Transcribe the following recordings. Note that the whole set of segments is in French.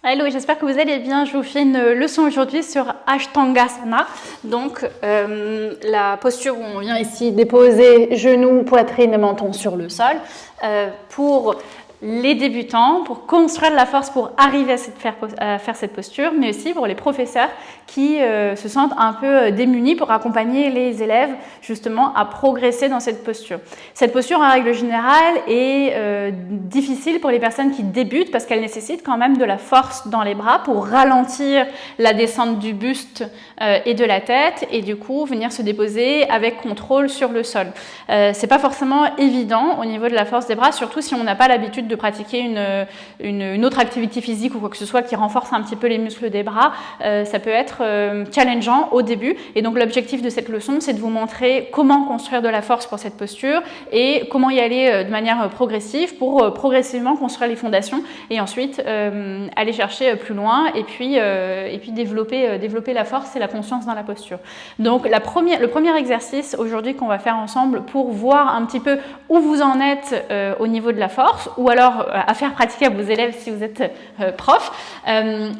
Hello, j'espère que vous allez bien. Je vous fais une leçon aujourd'hui sur Ashtangasana. Donc, la posture où on vient ici déposer genoux, poitrine et menton sur le sol. Pour les débutants, pour construire de la force pour arriver à faire cette posture, mais aussi pour les professeurs qui se sentent un peu démunis pour accompagner les élèves justement à progresser dans cette posture. Cette posture, en règle générale, est difficile pour les personnes qui débutent parce qu'elle nécessite quand même de la force dans les bras pour ralentir la descente du buste et de la tête et du coup venir se déposer avec contrôle sur le sol. C'est pas forcément évident au niveau de la force des bras, surtout si on n'a pas l'habitude de pratiquer une autre activité physique ou quoi que ce soit qui renforce un petit peu les muscles des bras. Ça peut être challengeant au début et donc l'objectif de cette leçon c'est de vous montrer comment construire de la force pour cette posture et comment y aller de manière progressive pour progressivement construire les fondations et ensuite aller chercher plus loin et puis développer la force et la conscience dans la posture. Donc le premier exercice aujourd'hui qu'on va faire ensemble pour voir un petit peu où vous en êtes au niveau de la force ou alors à faire pratiquer à vos élèves si vous êtes prof,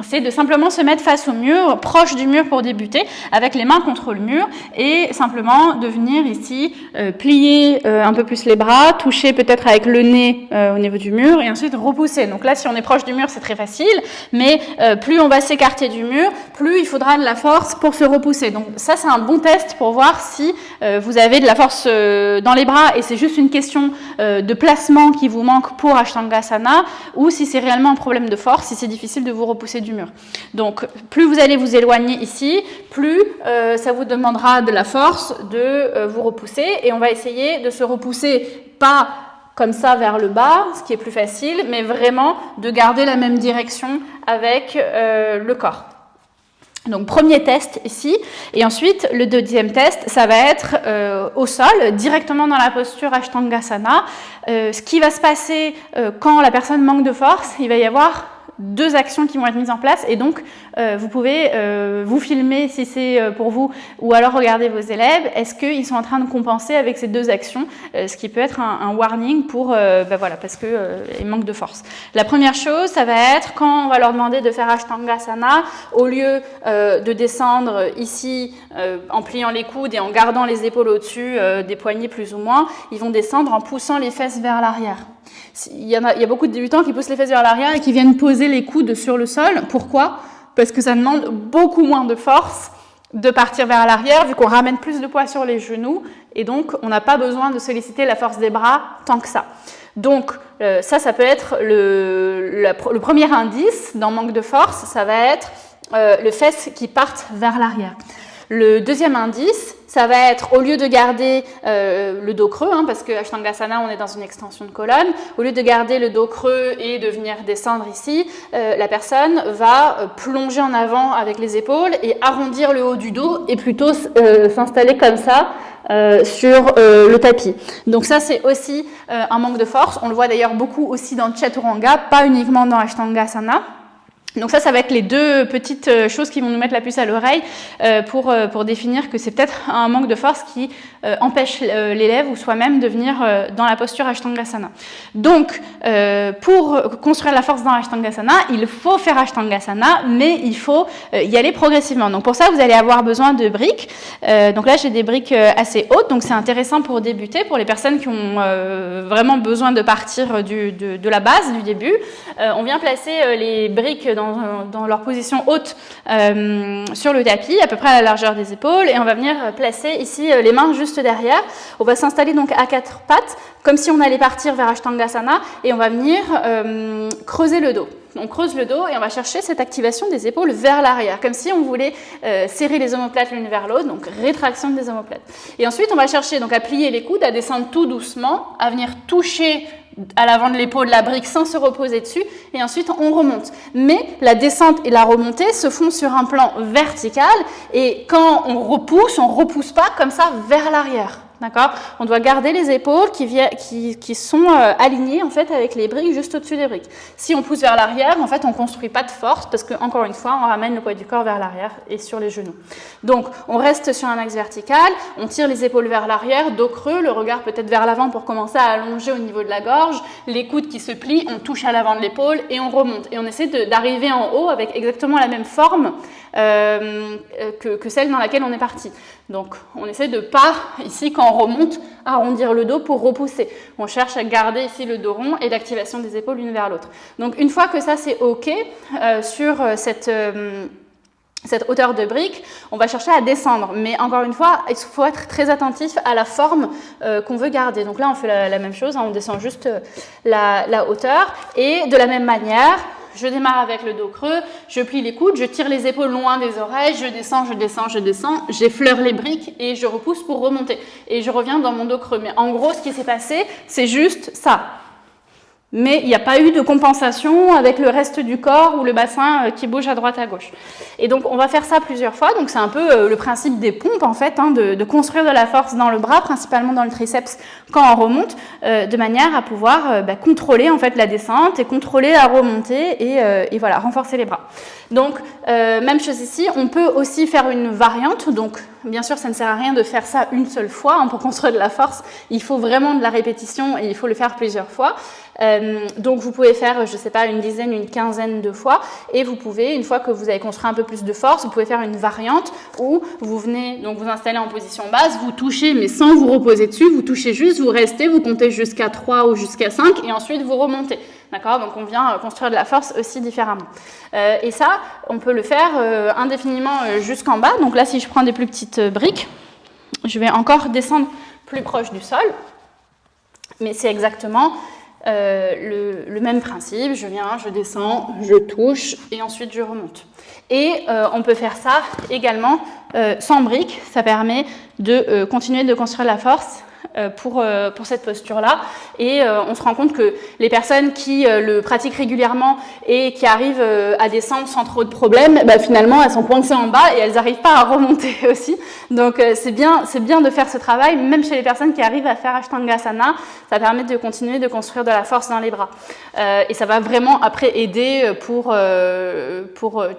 c'est de simplement se mettre face au mur, proche du mur pour débuter, avec les mains contre le mur et simplement de venir ici plier un peu plus les bras, toucher peut-être avec le nez au niveau du mur et ensuite repousser. Donc là, si on est proche du mur, c'est très facile, mais plus on va s'écarter du mur, plus il faudra de la force pour se repousser. Donc ça, c'est un bon test pour voir si vous avez de la force dans les bras et c'est juste une question de placement qui vous manque pour Ashtangasana ou si c'est réellement un problème de force, si c'est difficile de vous repousser du mur. Donc plus vous allez vous éloigner ici, plus ça vous demandera de la force de vous repousser et on va essayer de se repousser pas comme ça vers le bas, ce qui est plus facile, mais vraiment de garder la même direction avec le corps. Donc premier test ici et ensuite le deuxième test ça va être au sol directement dans la posture Ashtangasana. Ce qui va se passer quand la personne manque de force, il va y avoir deux actions qui vont être mises en place et donc vous pouvez vous filmer si c'est pour vous ou alors regarder vos élèves, est-ce qu'ils sont en train de compenser avec ces deux actions, ce qui peut être un warning pour voilà, parce que ils manquent de force. La première chose, ça va être quand on va leur demander de faire Ashtangasana, au lieu de descendre ici en pliant les coudes et en gardant les épaules au-dessus des poignets plus ou moins, ils vont descendre en poussant les fesses vers l'arrière. Il y a beaucoup de débutants qui poussent les fesses vers l'arrière et qui viennent poser les coudes sur le sol. Pourquoi ? Parce que ça demande beaucoup moins de force de partir vers l'arrière vu qu'on ramène plus de poids sur les genoux et donc on n'a pas besoin de solliciter la force des bras tant que ça. Donc ça peut être le premier indice dans manque de force, ça va être les fesses qui partent vers l'arrière. Le deuxième indice, ça va être, au lieu de garder le dos creux, parce que Ashtangasana, on est dans une extension de colonne, au lieu de garder le dos creux et de venir descendre ici, la personne va plonger en avant avec les épaules et arrondir le haut du dos et plutôt s'installer comme ça sur le tapis. Donc ça, c'est aussi un manque de force. On le voit d'ailleurs beaucoup aussi dans Chaturanga, pas uniquement dans Ashtangasana. Donc ça va être les deux petites choses qui vont nous mettre la puce à l'oreille pour définir que c'est peut-être un manque de force qui empêche l'élève ou soi-même de venir dans la posture Ashtangasana. Donc, pour construire la force dans Ashtangasana, il faut faire Ashtangasana, mais il faut y aller progressivement. Donc pour ça, vous allez avoir besoin de briques. Donc là, j'ai des briques assez hautes, donc c'est intéressant pour débuter, pour les personnes qui ont vraiment besoin de partir de la base, du début. On vient placer les briques dans leur position haute sur le tapis, à peu près à la largeur des épaules, et on va venir placer ici les mains juste derrière. On va s'installer donc à quatre pattes, comme si on allait partir vers Ashtangasana, et on va venir creuser le dos. On creuse le dos et on va chercher cette activation des épaules vers l'arrière, comme si on voulait serrer les omoplates l'une vers l'autre, donc rétraction des omoplates. Et ensuite, on va chercher donc à plier les coudes, à descendre tout doucement, à venir toucher à l'avant de l'épaule la brique sans se reposer dessus et ensuite on remonte. Mais la descente et la remontée se font sur un plan vertical et quand on repousse pas comme ça vers l'arrière. D'accord? On doit garder les épaules qui sont alignées en fait avec les briques juste au-dessus des briques. Si on pousse vers l'arrière, en fait, on ne construit pas de force parce que, encore une fois, on ramène le poids du corps vers l'arrière et sur les genoux. Donc, on reste sur un axe vertical, on tire les épaules vers l'arrière, dos creux, le regard peut-être vers l'avant pour commencer à allonger au niveau de la gorge, les coudes qui se plient, on touche à l'avant de l'épaule et on remonte. Et on essaie d'arriver en haut avec exactement la même forme que celle dans laquelle on est parti. Donc, on essaie de pas, ici, quand on remonte, arrondir le dos pour repousser. On cherche à garder ici le dos rond et l'activation des épaules l'une vers l'autre. Donc, une fois que ça, c'est OK, sur cette hauteur de brique, on va chercher à descendre. Mais encore une fois, il faut être très attentif à la forme qu'on veut garder. Donc là, on fait la même chose, hein, on descend juste la hauteur. Et de la même manière, je démarre avec le dos creux, je plie les coudes, je tire les épaules loin des oreilles, je descends, j'effleure les briques et je repousse pour remonter. Et je reviens dans mon dos creux. Mais en gros, ce qui s'est passé, c'est juste ça. Mais il n'y a pas eu de compensation avec le reste du corps ou le bassin qui bouge à droite à gauche. Et donc, on va faire ça plusieurs fois. Donc, c'est un peu le principe des pompes, en fait, hein, de construire de la force dans le bras, principalement dans le triceps, quand on remonte, de manière à pouvoir contrôler, en fait, la descente et contrôler la remontée et voilà, renforcer les bras. Donc, même chose ici, on peut aussi faire une variante. Donc, bien sûr, ça ne sert à rien de faire ça une seule fois. Hein, pour construire de la force, il faut vraiment de la répétition et il faut le faire plusieurs fois. Donc vous pouvez faire, je ne sais pas, une dizaine, une quinzaine de fois et vous pouvez, une fois que vous avez construit un peu plus de force, vous pouvez faire une variante où vous venez donc vous installer en position basse, vous touchez mais sans vous reposer dessus, vous touchez juste, vous restez, vous comptez jusqu'à 3 ou jusqu'à 5 et ensuite vous remontez. D'accord? Donc on vient construire de la force aussi différemment. Et ça, on peut le faire indéfiniment jusqu'en bas. Donc là, si je prends des plus petites briques, je vais encore descendre plus proche du sol, mais c'est exactement le même principe, je viens, je descends, je touche et ensuite je remonte. Et on peut faire ça également sans briques, ça permet de continuer de construire la force pour cette posture-là. Et on se rend compte que les personnes qui le pratiquent régulièrement et qui arrivent à descendre sans trop de problèmes, finalement, elles sont coincées en bas et elles n'arrivent pas à remonter aussi. Donc, c'est bien de faire ce travail, même chez les personnes qui arrivent à faire Ashtangasana, ça permet de continuer de construire de la force dans les bras. Et ça va vraiment après aider pour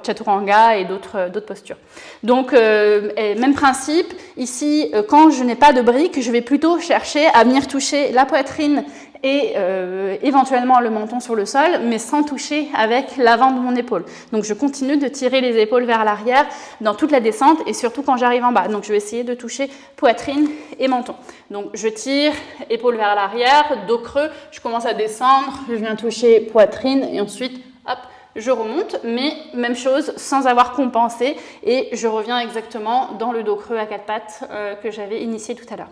Chaturanga et d'autres postures. Donc, même principe, ici, quand je n'ai pas de briques, je vais plutôt chercher à venir toucher la poitrine et éventuellement le menton sur le sol, mais sans toucher avec l'avant de mon épaule. Donc je continue de tirer les épaules vers l'arrière dans toute la descente et surtout quand j'arrive en bas. Donc je vais essayer de toucher poitrine et menton. Donc je tire, épaule vers l'arrière, dos creux, je commence à descendre, je viens toucher poitrine et ensuite, hop, je remonte, mais même chose, sans avoir compensé, et je reviens exactement dans le dos creux à quatre pattes que j'avais initié tout à l'heure.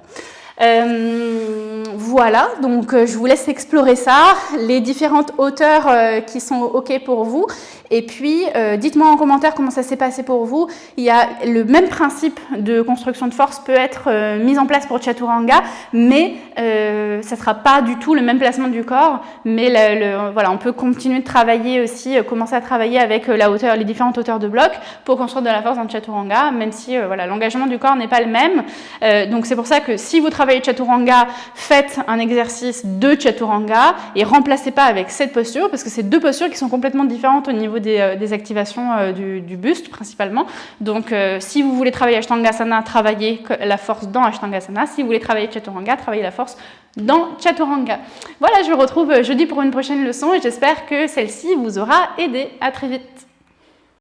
Voilà, donc je vous laisse explorer ça, les différentes hauteurs qui sont OK pour vous. Et puis, dites-moi en commentaire comment ça s'est passé pour vous. Il y a le même principe de construction de force peut être mis en place pour Chaturanga, mais ça ne sera pas du tout le même placement du corps. Mais voilà, on peut continuer de travailler aussi, commencer à travailler avec la hauteur, les différentes hauteurs de bloc pour construire de la force dans Chaturanga, même si voilà, l'engagement du corps n'est pas le même. Donc c'est pour ça que si vous travaillez Chaturanga, faites un exercice de Chaturanga et remplacez pas avec cette posture, parce que c'est deux postures qui sont complètement différentes au niveau des activations du buste principalement. Donc si vous voulez travailler Ashtangasana, travaillez la force dans Ashtangasana. Si vous voulez travailler Chaturanga, travaillez la force dans Chaturanga. Voilà, je vous retrouve jeudi pour une prochaine leçon et j'espère que celle-ci vous aura aidé. À très vite.